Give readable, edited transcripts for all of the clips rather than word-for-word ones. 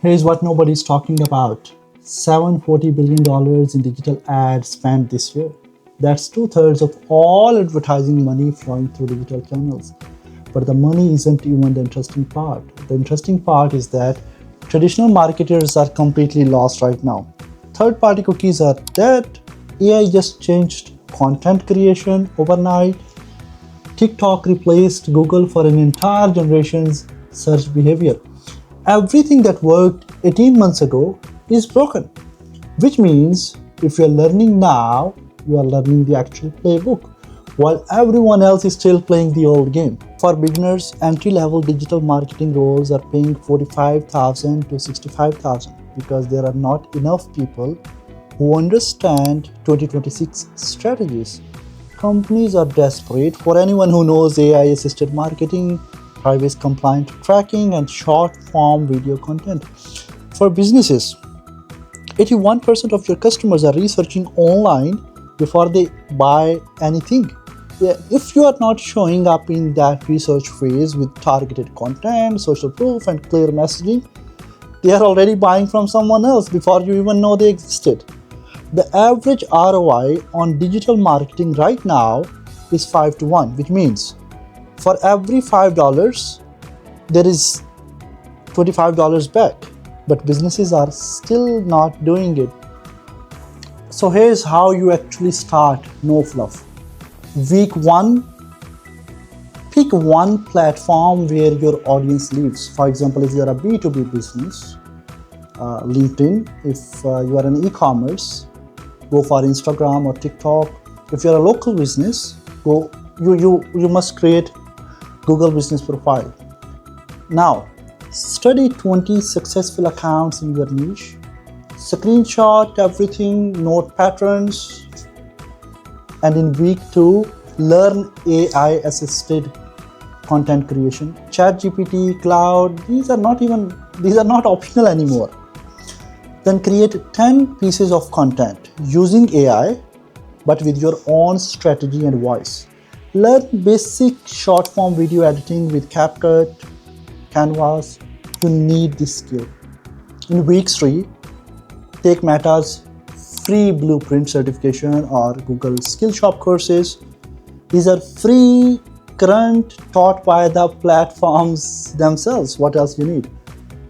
Here's what nobody's talking about. $740 billion in digital ads spent this year. That's 2/3 of all advertising money flowing through digital channels. But the money isn't even the interesting part. The interesting part is that traditional marketers are completely lost right now. Third-party cookies are dead. AI just changed content creation overnight. TikTok replaced Google for an entire generation's search behavior. Everything that worked 18 months ago is broken, which means if you're learning now, you are learning the actual playbook, while everyone else is still playing the old game. For beginners, entry-level digital marketing roles are paying $45,000 to $65,000 because there are not enough people who understand 2026 strategies. Companies are desperate for anyone who knows AI-assisted marketing, privacy-compliant tracking, and short-form video content. For businesses, 81% of your customers are researching online before they buy anything. If you are not showing up in that research phase with targeted content, social proof, and clear messaging, they are already buying from someone else before you even know they existed. The average ROI on digital marketing right now is 5 to 1, which means for every $5, there is $25 back. But businesses are still not doing it. So here's how you actually start, no fluff. Week 1, pick one platform where your audience lives. For example, if you're a B2B business, LinkedIn. If you are an e-commerce, go for Instagram or TikTok. If you're a local business, you must create Google business profile. Now, study 20 successful accounts in your niche. Screenshot everything, note patterns, and in week 2, learn AI-assisted content creation. ChatGPT, Cloud, these are not optional anymore. Then create 10 pieces of content using AI, but with your own strategy and voice. Learn basic short-form video editing with CapCut, Canvas. You need this skill. In week 3, take Meta's free Blueprint certification or Google Skillshop courses. These are free, current, taught by the platforms themselves. What else you need?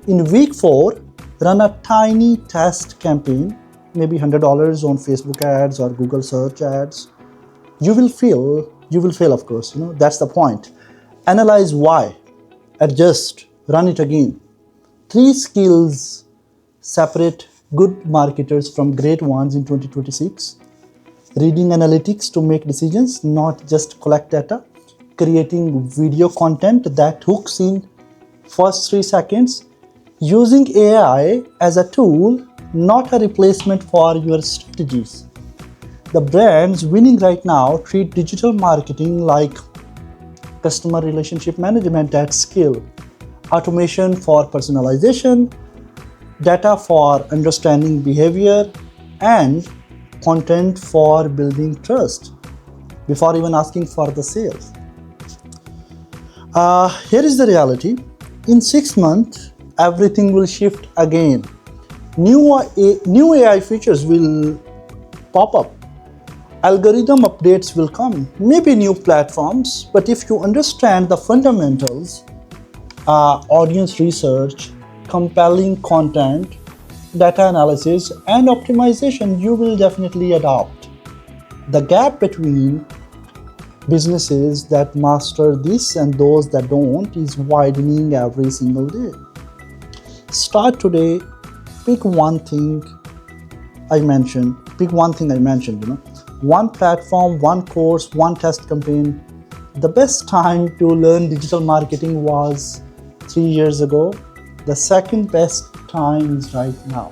In week 4, run a tiny test campaign, maybe $100 on Facebook ads or Google search ads. You will fail, of course, that's the point. Analyze why, adjust, run it again. 3 skills separate good marketers from great ones in 2026. Reading analytics to make decisions, not just collect data. Creating video content that hooks in first 3 seconds. Using AI as a tool, not a replacement for your strategies. The brands winning right now treat digital marketing like customer relationship management at scale. Automation for personalization, data for understanding behavior, and content for building trust before even asking for the sales. Here is the reality. In 6 months, everything will shift again. New AI features will pop up. Algorithm updates will come. Maybe new platforms, but if you understand the fundamentals, audience research, compelling content, data analysis, and optimization, you will definitely adopt. The gap between businesses that master this and those that don't is widening every single day. Start today. Pick one thing I mentioned. One platform, one course, one test campaign. The best time to learn digital marketing was 3 years ago. The second best time is right now.